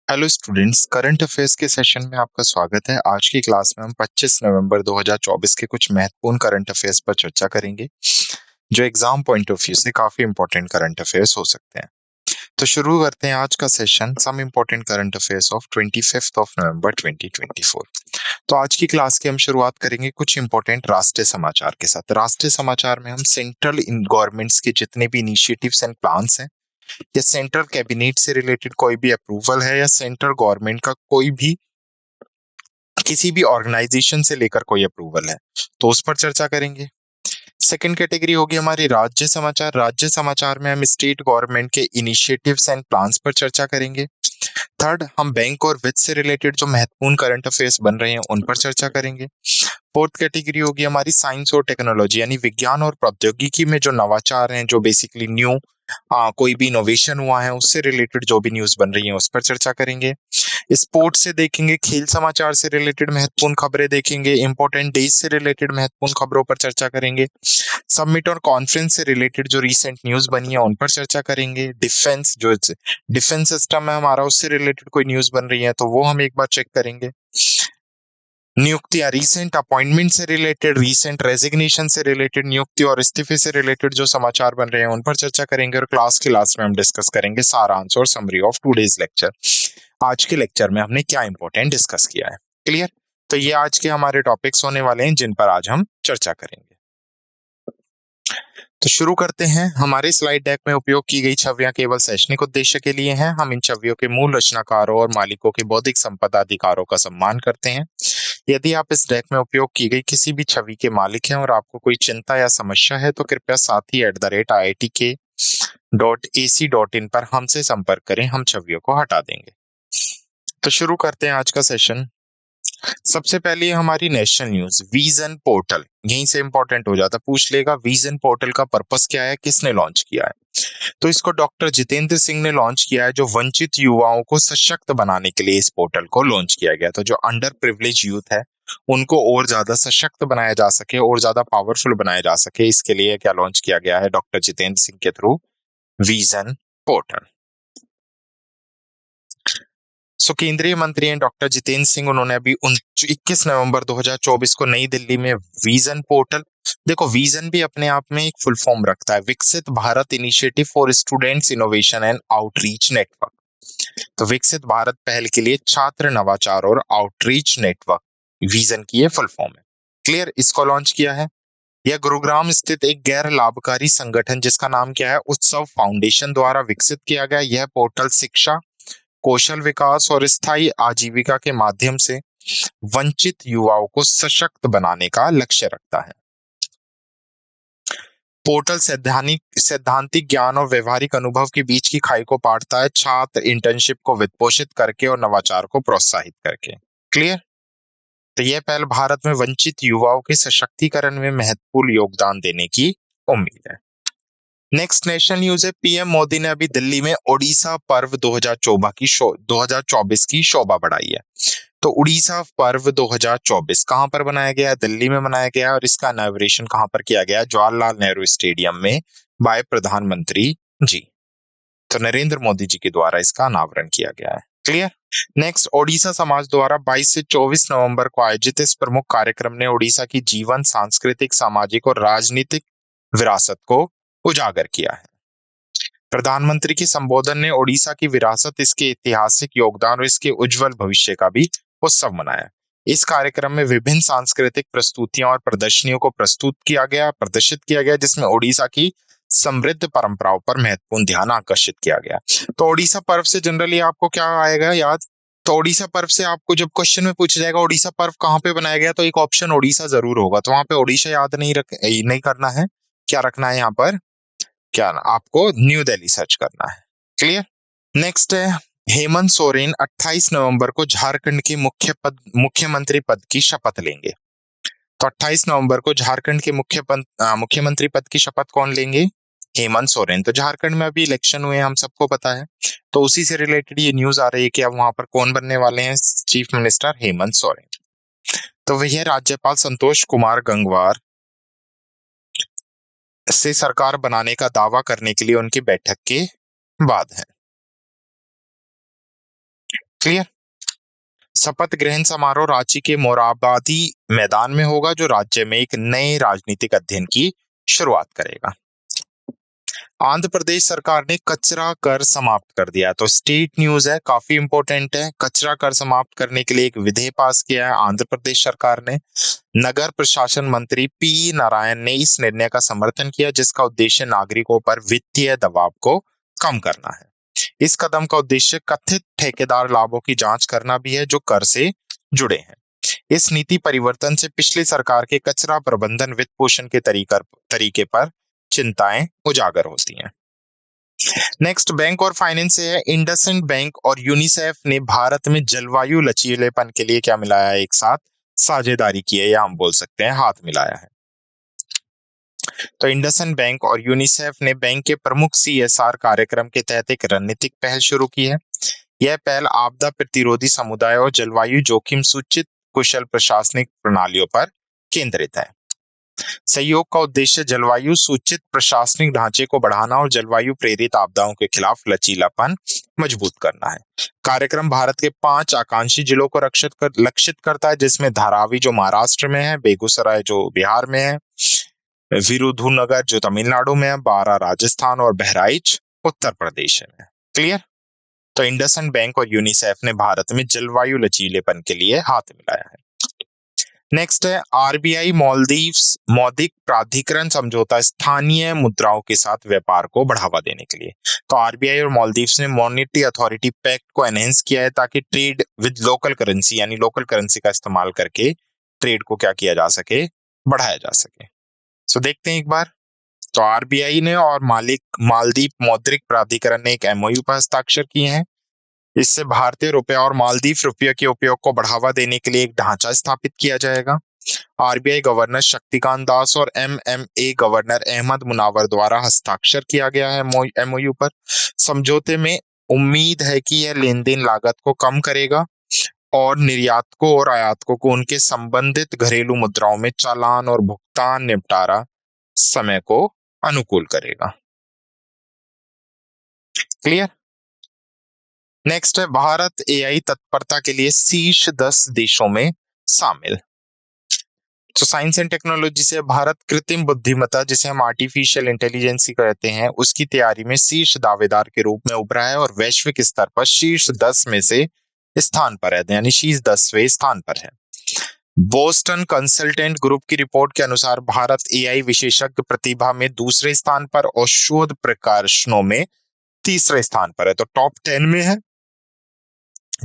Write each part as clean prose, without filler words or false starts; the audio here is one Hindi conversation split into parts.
हेलो स्टूडेंट्स, करंट अफेयर्स के सेशन में आपका स्वागत है। आज की क्लास में हम 25 नवंबर 2024 के कुछ महत्वपूर्ण करंट अफेयर्स पर चर्चा करेंगे, जो एग्जाम पॉइंट ऑफ व्यू से काफी इंपॉर्टेंट करंट अफेयर्स हो सकते हैं। तो शुरू करते हैं आज का session some important current affairs of 25 of November 2024। तो आज की क्लास की हम शुरुआत करेंगे कुछ इंपॉर्टेंट राष्ट्रीय समाचार के साथ। राष्ट्रीय समाचार में हम सेंट्रल इन गवर्नमेंट्स के जितने भी इनिशिएटिव्स एंड प्लान्स हैं, या सेंट्रल कैबिनेट से रिलेटेड कोई भी अप्रूवल है, या सेंट्रल गवर्नमेंट का कोई भी किसी भी ऑर्गेनाइजेशन से लेकर कोई अप्रूवल है, तो उस पर चर्चा करेंगे। सेकंड कैटेगरी होगी हमारी राज्य समाचार। राज्य समाचार में हम स्टेट गवर्नमेंट के इनिशिएटिव्स एंड प्लान्स पर चर्चा करेंगे। थर्ड, हम बैंक और वित्त से रिलेटेड जो महत्वपूर्ण करंट अफेयर्स बन रहे हैं उन पर चर्चा करेंगे। फोर्थ कैटेगरी होगी हमारी साइंस और टेक्नोलॉजी, यानी विज्ञान और प्रौद्योगिकी में जो नवाचार हैं, जो बेसिकली न्यू कोई भी इनोवेशन हुआ है, उससे रिलेटेड जो भी न्यूज बन रही है उस पर चर्चा करेंगे। स्पोर्ट्स से देखेंगे, खेल समाचार से रिलेटेड महत्वपूर्ण खबरें देखेंगे, इंपॉर्टेंट डेज से रिलेटेड महत्वपूर्ण खबरों पर चर्चा करेंगे। समिट और कॉन्फ्रेंस से रिलेटेड जो रिसेंट न्यूज बनी है उन पर चर्चा करेंगे। डिफेंस सिस्टम है हमारा, उससे रिलेटेड कोई न्यूज बन रही है तो वो हम एक बार चेक करेंगे। नियुक्तियां, रीसेंट अपॉइंटमेंट से रिलेटेड, रीसेंट रेजिग्नेशन से रिलेटेड, नियुक्ति और इस्तीफे से रिलेटेड जो समाचार बन रहे हैं उन पर चर्चा करेंगे। और क्लास के लास्ट में हम डिस्कस करेंगे सारांश और समरी ऑफ टुडेज लेक्चर। आज के लेक्चर में हमने क्या इंपॉर्टेंट डिस्कस किया है। क्लियर? तो ये आज के हमारे टॉपिक्स होने वाले हैं जिन पर आज हम चर्चा करेंगे। तो शुरू करते हैं। हमारे स्लाइड डेक में उपयोग की गई छवियां केवल शैक्षणिक उद्देश्य के लिए हैं। हम इन छवियों के मूल रचनाकारों और मालिकों के बौद्धिक संपदा अधिकारों का सम्मान करते हैं। यदि आप इस डेक में उपयोग की गई किसी भी छवि के मालिक हैं और आपको कोई चिंता या समस्या है, तो कृपया sathi@iitk.ac.in पर हमसे संपर्क करें, हम छवियों को हटा देंगे। तो शुरू करते हैं आज का सेशन। सबसे पहले हमारी नेशनल न्यूज, विजन पोर्टल, यहीं से इंपॉर्टेंट हो जाता, पूछ लेगा विजन पोर्टल का पर्पस क्या है, किसने लॉन्च किया है। तो इसको डॉक्टर जितेंद्र सिंह ने लॉन्च किया है, जो वंचित युवाओं को सशक्त बनाने के लिए इस पोर्टल को लॉन्च किया गया। तो जो अंडर प्रिविलेज यूथ है उनको और ज्यादा सशक्त बनाया जा सके और ज्यादा पावरफुल बनाया जा सके, इसके लिए क्या लॉन्च किया गया है डॉक्टर जितेंद्र सिंह के थ्रू, विजन पोर्टल। केंद्रीय मंत्री हैं डॉक्टर जितेंद्र सिंह, उन्होंने अभी 21 नवंबर 2024 को नई दिल्ली में विजन पोर्टल, देखो विजन भी अपने आप में एक फुल फॉर्म रखता है, विकसित Bharat initiative for students innovation and outreach network. तो विकसित भारत पहल के लिए छात्र नवाचार और आउटरीच नेटवर्क, विजन की ये फुल फॉर्म है। क्लियर? इसको लॉन्च किया है। यह गुरुग्राम स्थित एक गैर लाभकारी संगठन जिसका नाम क्या है, उत्सव फाउंडेशन द्वारा विकसित किया गया। यह पोर्टल शिक्षा, कौशल विकास और स्थायी आजीविका के माध्यम से वंचित युवाओं को सशक्त बनाने का लक्ष्य रखता है। पोर्टल सैद्धांतिक ज्ञान और व्यवहारिक अनुभव के बीच की खाई को पाटता है, छात्र इंटर्नशिप को वित्तपोषित करके और नवाचार को प्रोत्साहित करके। क्लियर? तो यह पहल भारत में वंचित युवाओं के सशक्तिकरण में महत्वपूर्ण योगदान देने की उम्मीद है। नेक्स्ट नेशनल न्यूज है, पीएम मोदी ने अभी दिल्ली में ओडिशा पर्व 2024 की शोभा बढ़ाई है। तो उड़ीसा पर्व 2024 कहां पर बनाया गया है? दिल्ली में बनाया गया है। और इसका इनॉग्रेशन कहां पर किया गया है? जवाहरलाल नेहरू स्टेडियम में, बाय प्रधानमंत्री जी, तो नरेंद्र मोदी जी के द्वारा इसका अनावरण किया गया है। क्लियर? नेक्स्ट, ओडिशा समाज द्वारा 22 से 24 नवंबर को आयोजित इस प्रमुख कार्यक्रम ने ओडिशा की जीवन, सांस्कृतिक, सामाजिक और राजनीतिक विरासत को उजागर किया है। प्रधानमंत्री के संबोधन ने ओडिशा की विरासत, इसके ऐतिहासिक योगदान और इसके उज्जवल भविष्य का भी उत्सव मनाया। इस कार्यक्रम में विभिन्न सांस्कृतिक प्रस्तुतियां और प्रदर्शनियों को प्रदर्शित किया गया, जिसमें ओडिशा की समृद्ध परंपराओं पर महत्वपूर्ण ध्यान आकर्षित किया गया। तो ओडिशा पर्व से जनरली आपको क्या आएगा याद? तो ओडिशा पर्व से आपको जब क्वेश्चन में पूछा जाएगा ओडिशा पर्व कहाँ पे बनाया गया, तो एक ऑप्शन ओडिशा जरूर होगा। तो वहां पे ओडिशा याद नहीं करना है। क्या रखना है यहाँ पर? क्या आपको न्यू दिल्ली सर्च करना है। क्लियर? नेक्स्ट है, हेमंत सोरेन 28 नवंबर को झारखंड के मुख्यमंत्री पद की शपथ लेंगे। तो 28 नवंबर को झारखंड के मुख्यमंत्री पद की शपथ कौन लेंगे? हेमंत सोरेन। तो झारखंड में अभी इलेक्शन हुए, हम सबको पता है, तो उसी से रिलेटेड ये न्यूज आ रही है कि अब वहां पर कौन बनने वाले हैं चीफ मिनिस्टर? हेमंत सोरेन। तो वह राज्यपाल संतोष कुमार गंगवार से सरकार बनाने का दावा करने के लिए उनकी बैठक के बाद है। क्लियर। शपथ ग्रहण समारोह रांची के मोरहाबादी मैदान में होगा, जो राज्य में एक नए राजनीतिक अध्ययन की शुरुआत करेगा। आंध्र प्रदेश सरकार ने कचरा कर समाप्त कर दिया, तो स्टेट न्यूज है, काफी इंपॉर्टेंट है। कचरा कर समाप्त करने के लिए एक विधेयक पास किया है आंध्र प्रदेश सरकार ने। नगर प्रशासन मंत्री पी नारायण ने इस निर्णय का समर्थन किया, जिसका उद्देश्य नागरिकों पर वित्तीय दबाव को कम करना है। इस कदम का उद्देश्य कथित ठेकेदार लाभों की जांच करना भी है, जो कर से जुड़े हैं। इस नीति परिवर्तन से पिछली सरकार के कचरा प्रबंधन वित्त पोषण के तरीके पर चिंताएं उजागर होती हैं। नेक्स्ट बैंक और फाइनेंस से है। इंडसइंड बैंक और यूनिसेफ ने भारत में जलवायु लचीलेपन के लिए क्या मिलाया है, एक साथ साझेदारी की है, या हम बोल सकते हैं हाथ मिलाया है। तो इंडसइंड बैंक और यूनिसेफ ने बैंक के प्रमुख CSR कार्यक्रम के तहत एक रणनीतिक पहल शुरू की है। यह पहल आपदा प्रतिरोधी समुदाय और जलवायु जोखिम सूचित कुशल प्रशासनिक प्रणालियों पर केंद्रित है। सहयोग का उद्देश्य जलवायु सूचित प्रशासनिक ढांचे को बढ़ाना और जलवायु प्रेरित आपदाओं के खिलाफ लचीलापन मजबूत करना है। कार्यक्रम भारत के 5 आकांक्षी जिलों को लक्षित करता है, जिसमें धारावी जो महाराष्ट्र में है, बेगूसराय जो बिहार में है, विरुधुनगर जो तमिलनाडु में है, बारां राजस्थान और बहराइच उत्तर प्रदेश में। क्लियर। तो इंडसइंड बैंक और यूनिसेफ ने भारत में जलवायु लचीलेपन के लिए हाथ मिलाया है। नेक्स्ट है RBI मालदीव्स मौद्रिक प्राधिकरण समझौता, स्थानीय मुद्राओं के साथ व्यापार को बढ़ावा देने के लिए। तो RBI और मालदीव्स ने मॉनेटरी अथॉरिटी पैक्ट को एनहेंस किया है, ताकि ट्रेड विद लोकल करेंसी यानी लोकल करेंसी का इस्तेमाल करके ट्रेड को क्या किया जा सके, बढ़ाया जा सके। सो देखते हैं एक बार। तो RBI ने और मालदीव मौद्रिक प्राधिकरण ने एक MOU पर हस्ताक्षर किए हैं। इससे भारतीय रुपया और मालदीव रुपये के उपयोग को बढ़ावा देने के लिए एक ढांचा स्थापित किया जाएगा। RBI गवर्नर शक्तिकांत दास और MMA गवर्नर अहमद मुनावर द्वारा हस्ताक्षर किया गया है MOU पर। समझौते में उम्मीद है कि यह लेन देन लागत को कम करेगा और निर्यातकों और आयातकों को उनके संबंधित घरेलू मुद्राओं में चालान और भुगतान निपटारा समय को अनुकूल करेगा। क्लियर। नेक्स्ट है भारत AI तत्परता के लिए शीर्ष 10 देशों में शामिल। तो साइंस एंड टेक्नोलॉजी से भारत कृत्रिम बुद्धिमत्ता, जिसे हम आर्टिफिशियल इंटेलिजेंस कहते हैं, उसकी तैयारी में शीर्ष दावेदार के रूप में उभरा है और वैश्विक स्तर पर शीर्ष 10 में से स्थान पर है, यानी शीर्ष 10वें स्थान पर है। बोस्टन कंसल्टेंट ग्रुप की रिपोर्ट के अनुसार भारत AI विशेषज्ञ प्रतिभा में दूसरे स्थान पर और शोध प्रकाशनों में तीसरे स्थान पर है। तो टॉप 10 में है,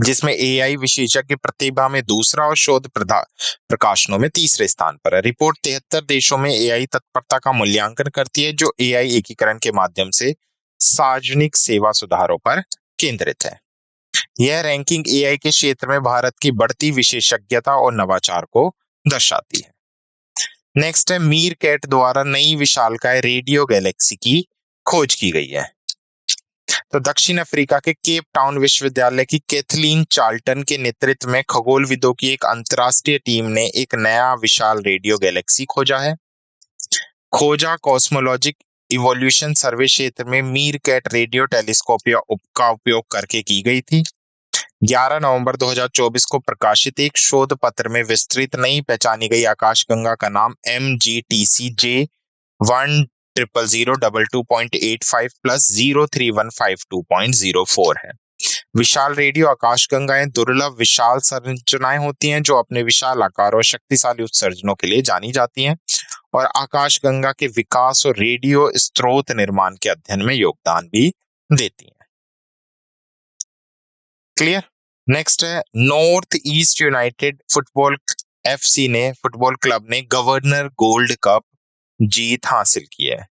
जिसमें AI विशेषज्ञ प्रतिभा में दूसरा और शोध प्रकाशनों में तीसरे स्थान पर है। रिपोर्ट 73 देशों में AI तत्परता का मूल्यांकन करती है, जो AI एकीकरण के माध्यम से सार्वजनिक सेवा सुधारों पर केंद्रित है। यह रैंकिंग AI के क्षेत्र में भारत की बढ़ती विशेषज्ञता और नवाचार को दर्शाती है। नेक्स्ट है मीरकैट द्वारा नई विशालकाय रेडियो गैलेक्सी की खोज की गई है। तो दक्षिण अफ्रीका के केप टाउन विश्वविद्यालय की कैथलीन चार्ल्टन के नेतृत्व में खगोलविदों की एक अंतरराष्ट्रीय टीम ने एक नया विशाल रेडियो गैलेक्सी खोजा है। खोजा कॉस्मोलॉजिक इवोल्यूशन सर्वे क्षेत्र में मीरकैट रेडियो टेलीस्कोप का उपयोग करके की गई थी। 11 नवंबर 2024 को प्रकाशित एक शोध पत्र में विस्तृत नई पहचानी गई आकाशगंगा का नाम MGTC J10002.85 + 03152.04 है। विशाल रेडियो आकाशगंगाएं दुर्लभ विशाल संरचनाएं होती हैं, जो अपने विशाल आकार और शक्तिशाली उत्सर्जनों के लिए जानी जाती हैं और आकाशगंगा के विकास और रेडियो स्रोत निर्माण के अध्ययन में योगदान भी देती हैं। क्लियर। नेक्स्ट है north east United football club ने गवर्नर गोल्ड कप जीत हासिल की है।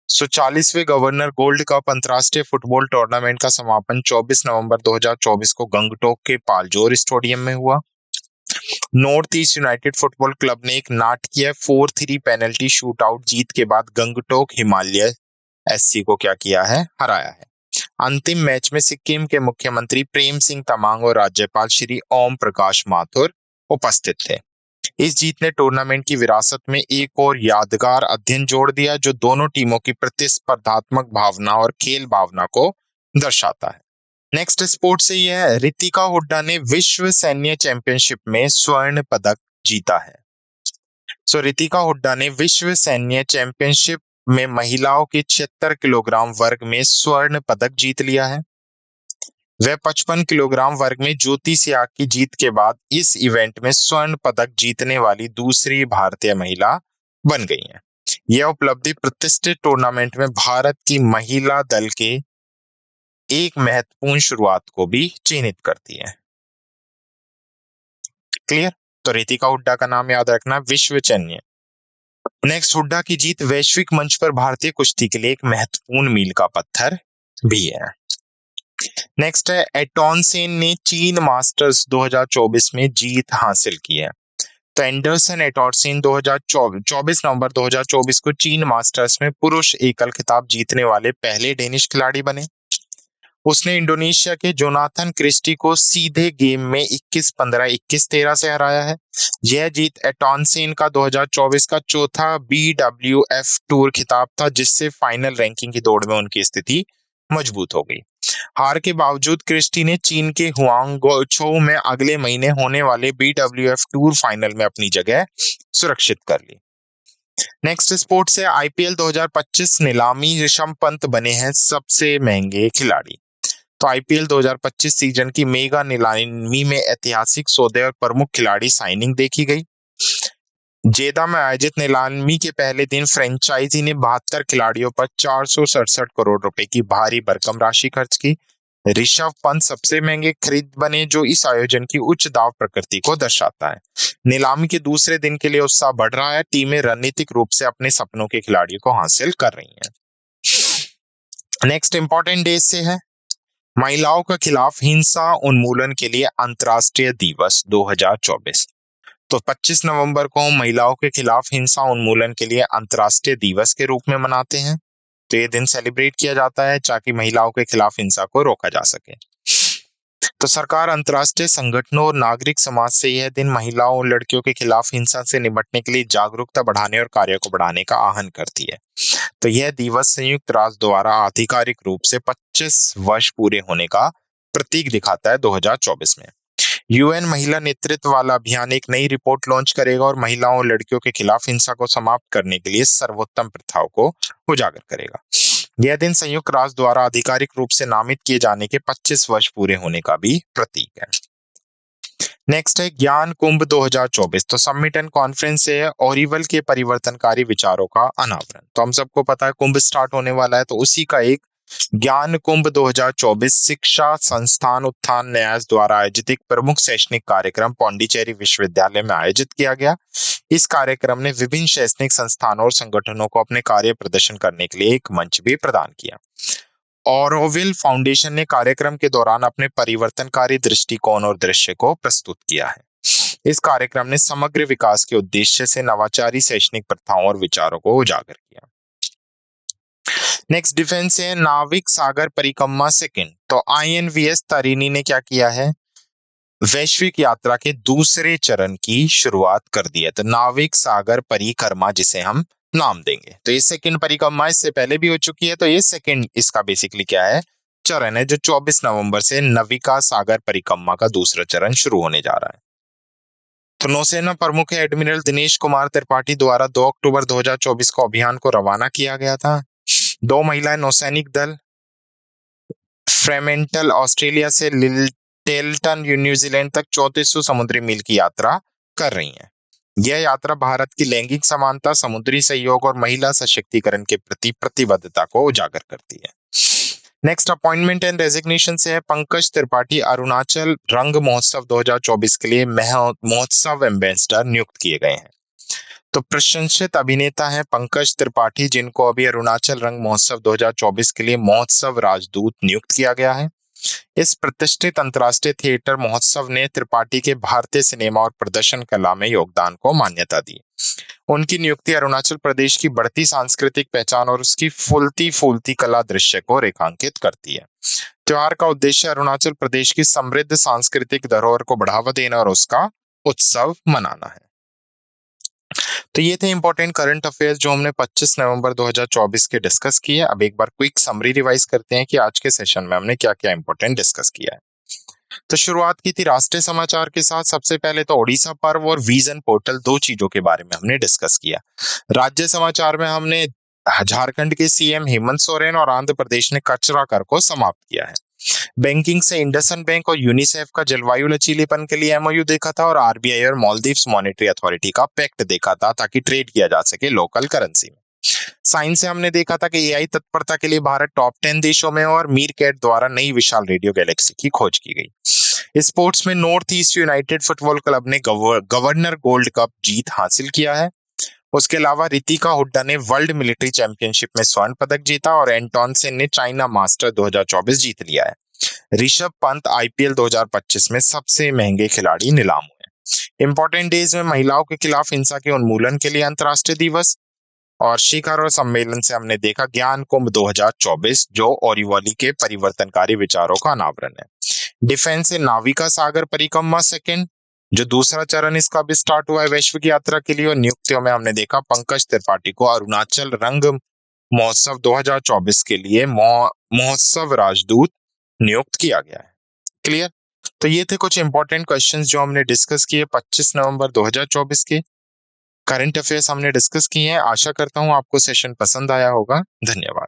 40वें गवर्नर गोल्ड कप अंतरराष्ट्रीय फुटबॉल टूर्नामेंट का समापन 24 नवंबर 2024 को गंगटोक के पालजोर स्टेडियम में हुआ। North east United football club ने एक नाटकीय 4-3 पेनल्टी शूटआउट जीत के बाद गंगटोक हिमालय SC को क्या किया है, हराया है। अंतिम मैच में सिक्किम के मुख्यमंत्री प्रेम सिंह तमांग और राज्यपाल श्री ओम प्रकाश माथुर उपस्थित थे। इस जीत ने टूर्नामेंट की विरासत में एक और यादगार अध्ययन जोड़ दिया, जो दोनों टीमों की प्रतिस्पर्धात्मक भावना और खेल भावना को दर्शाता है। नेक्स्ट स्पोर्ट से ये है, रितिका हुड्डा ने विश्व सैन्य चैंपियनशिप में स्वर्ण पदक जीता है। सो रितिका हुड्डा ने विश्व सैन्य चैंपियनशिप में महिलाओं के 76 किलोग्राम वर्ग में स्वर्ण पदक जीत लिया है। वह 55 किलोग्राम वर्ग में ज्योति सियाग की जीत के बाद इस इवेंट में स्वर्ण पदक जीतने वाली दूसरी भारतीय महिला बन गई हैं। यह उपलब्धि प्रतिष्ठित टूर्नामेंट में भारत की महिला दल के एक महत्वपूर्ण शुरुआत को भी चिन्हित करती है। क्लियर? तो रितिका हुड्डा का नाम याद रखना, विश्व सैन्य। नेक्स्ट, हुड्डा की जीत वैश्विक मंच पर भारतीय कुश्ती के लिए एक महत्वपूर्ण मील का पत्थर भी है। नेक्स्ट है, एटॉन सेन ने चीन मास्टर्स 2024 में जीत हासिल की है। तो एंडरसन एटॉर्सिन 24 नवंबर 2024 को चीन मास्टर्स में पुरुष एकल खिताब जीतने वाले पहले डेनिश खिलाड़ी बने। उसने इंडोनेशिया के जोनाथन क्रिस्टी को सीधे गेम में 21-15, 21-13 से हराया है। यह जीत एटॉनसेन का 2024 का चौथा BWF टूर खिताब था, जिससे फाइनल रैंकिंग की दौड़ में उनकी स्थिति मजबूत हो गई। हार के बावजूद क्रिस्टी ने चीन के हुआंगझोउ में अगले महीने होने वाले BWF टूर फाइनल में अपनी जगह सुरक्षित कर ली। नेक्स्ट स्पोर्ट से IPL 2025 नीलामी, ऋषभ पंत बने हैं सबसे महंगे खिलाड़ी। तो IPL 2025 सीजन की मेगा नीलामी में ऐतिहासिक सौदे और प्रमुख खिलाड़ी साइनिंग देखी गई। जेदा में आयोजित नीलामी के पहले दिन फ्रेंचाइजी ने 72 खिलाड़ियों पर 467 करोड़ रुपए की भारी भरकम राशि खर्च की। ऋषभ पंत सबसे महंगे खरीद बने, जो इस आयोजन की उच्च दाव प्रकृति को दर्शाता है। नीलामी के दूसरे दिन के लिए उत्साह बढ़ रहा है। टीमें रणनीतिक रूप से अपने सपनों के खिलाड़ियों को हासिल कर रही हैं। नेक्स्ट इंपॉर्टेंट डे से है, महिलाओं के खिलाफ हिंसा उन्मूलन के लिए अंतर्राष्ट्रीय दिवस 2024। तो 25 नवंबर को महिलाओं के खिलाफ हिंसा उन्मूलन के लिए अंतर्राष्ट्रीय दिवस के रूप में मनाते हैं। तो ये दिन सेलिब्रेट किया जाता है ताकि महिलाओं के खिलाफ हिंसा को रोका जा सके। तो सरकार, अंतर्राष्ट्रीय संगठनों और नागरिक समाज से यह दिन महिलाओं और लड़कियों के खिलाफ हिंसा से निपटने के लिए जागरूकता बढ़ाने और कार्य को बढ़ाने का आह्वान करती है। तो यह दिवस संयुक्त राष्ट्र द्वारा आधिकारिक रूप से 25 वर्ष पूरे होने का प्रतीक दिखाता है 2024 में। UN महिला नेतृत्व वाला अभियान एक नई रिपोर्ट लॉन्च करेगा और महिलाओं और लड़कियों के खिलाफ हिंसा को समाप्त करने के लिए सर्वोत्तम प्रथाओं को उजागर करेगा। यह दिन संयुक्त राष्ट्र द्वारा आधिकारिक रूप से नामित किए जाने के 25 वर्ष पूरे होने का भी प्रतीक है। नेक्स्ट है, ज्ञान कुंभ 2024। तो समिट एंड कॉन्फ्रेंस से है ओरिवल के परिवर्तनकारी विचारों का अनावरण। तो हम सबको पता है कुंभ स्टार्ट होने वाला है, तो उसी का एक ज्ञान कुंभ 2024 शिक्षा संस्थान उत्थान न्यास द्वारा आयोजित एक प्रमुख शैक्षणिक कार्यक्रम पौंडीचेरी विश्वविद्यालय में आयोजित किया गया। इस कार्यक्रम ने विभिन्न शैक्षणिक संस्थानों और संगठनों को अपने कार्य प्रदर्शन करने के लिए एक मंच भी प्रदान किया। ऑरोविल फाउंडेशन ने कार्यक्रम के दौरान अपने परिवर्तनकारी दृष्टिकोण और दृश्य को प्रस्तुत किया है। इस कार्यक्रम ने समग्र विकास के उद्देश्य से नवाचारी शैक्षणिक प्रथाओं और विचारों को उजागर किया। नेक्स्ट डिफेंस है, नाविक सागर परिक्रमा सेकंड। तो INVS तारिणी ने क्या किया है, वैश्विक यात्रा के दूसरे चरण की शुरुआत कर दी है। तो नाविक सागर परिक्रमा जिसे हम नाम देंगे, तो ये सेकंड परिक्रमा इससे पहले भी हो चुकी है, तो ये सेकंड इसका बेसिकली क्या है, चरण है, जो 24 नवंबर से नविका सागर परिक्रमा का दूसरा चरण शुरू होने जा रहा है। तो नौसेना प्रमुख एडमिरल दिनेश कुमार त्रिपाठी द्वारा 2 अक्टूबर 2024 को अभियान को रवाना किया गया था। 2 महिलाएं नौसैनिक दल फ्रेमेंटल ऑस्ट्रेलिया से लिटलटन न्यूजीलैंड तक 3400 समुद्री मील की यात्रा कर रही हैं। यह यात्रा भारत की लैंगिक समानता, समुद्री सहयोग और महिला सशक्तिकरण के प्रति प्रतिबद्धता को उजागर करती है। नेक्स्ट अपॉइंटमेंट एंड रेजिग्नेशन से है, पंकज त्रिपाठी अरुणाचल रंग महोत्सव 2024 के लिए महोत्सव एम्बेसडर नियुक्त किए गए हैं। तो प्रशंसित अभिनेता हैं पंकज त्रिपाठी, जिनको अभी अरुणाचल रंग महोत्सव 2024 के लिए महोत्सव राजदूत नियुक्त किया गया है। इस प्रतिष्ठित अंतर्राष्ट्रीय थिएटर महोत्सव ने त्रिपाठी के भारतीय सिनेमा और प्रदर्शन कला में योगदान को मान्यता दी। उनकी नियुक्ति अरुणाचल प्रदेश की बढ़ती सांस्कृतिक पहचान और उसकी फूलती फूलती कला दृश्य को रेखांकित करती है। त्योहार का उद्देश्य अरुणाचल प्रदेश की समृद्ध सांस्कृतिक धरोहर को बढ़ावा देना और उसका उत्सव मनाना है। तो ये थे इंपॉर्टेंट करंट अफेयर्स जो हमने 25 नवंबर 2024 के डिस्कस किए। अब एक बार क्विक समरी रिवाइज करते हैं कि आज के सेशन में हमने क्या-क्या इंपॉर्टेंट डिस्कस किया है। तो शुरुआत की थी राष्ट्रीय समाचार के साथ। सबसे पहले तो ओडिशा पर्व और विजन पोर्टल, दो चीजों के बारे में हमने डिस्कस किया। राज्य समाचार में हमने झारखंड के सीएम हेमंत सोरेन और आंध्र प्रदेश ने कचरा कर को समाप्त किया है। बैंकिंग से इंडसइंड बैंक और यूनिसेफ का जलवायु लचीलेपन के लिए एमओयू देखा था, और आरबीआई और मालदीव्स मॉनेटरी अथॉरिटी का पैक्ट देखा था ताकि ट्रेड किया जा सके लोकल करेंसी में। साइंस से हमने देखा था कि एआई तत्परता के लिए भारत टॉप 10 देशों में, और मीरकैट द्वारा नई विशाल रेडियो गैलेक्सी की खोज की गई। स्पोर्ट्स में north east United football club ने गवर्नर गोल्ड कप जीत हासिल किया है। उसके अलावा रितिका हुड्डा ने वर्ल्ड मिलिट्री चैंपियनशिप में स्वर्ण पदक जीता, और एंटोन सेन ने चाइना मास्टर 2024 जीत लिया है। ऋषभ पंत आईपीएल 2025 में सबसे महंगे खिलाड़ी नीलाम हुए। इंपॉर्टेंट डेज में महिलाओं के खिलाफ हिंसा के उन्मूलन के लिए अंतर्राष्ट्रीय दिवस, और शिखर और सम्मेलन से हमने देखा ज्ञान कुंभ 2024 जो ओरिवली के परिवर्तनकारी विचारों का अनावरण है। डिफेंस से नाविका सागर परिक्रमा सेकंड, जो दूसरा चरण इसका भी स्टार्ट हुआ है वैश्विक यात्रा के लिए। और नियुक्तियों में हमने देखा पंकज त्रिपाठी को अरुणाचल रंग महोत्सव 2024 के लिए महोत्सव राजदूत नियुक्त किया गया है। क्लियर? तो ये थे कुछ इंपॉर्टेंट क्वेश्चंस जो हमने डिस्कस किए 25 नवंबर 2024 के। करंट अफेयर्स हमने डिस्कस किए हैं। आशा करता हूं आपको सेशन पसंद आया होगा। धन्यवाद।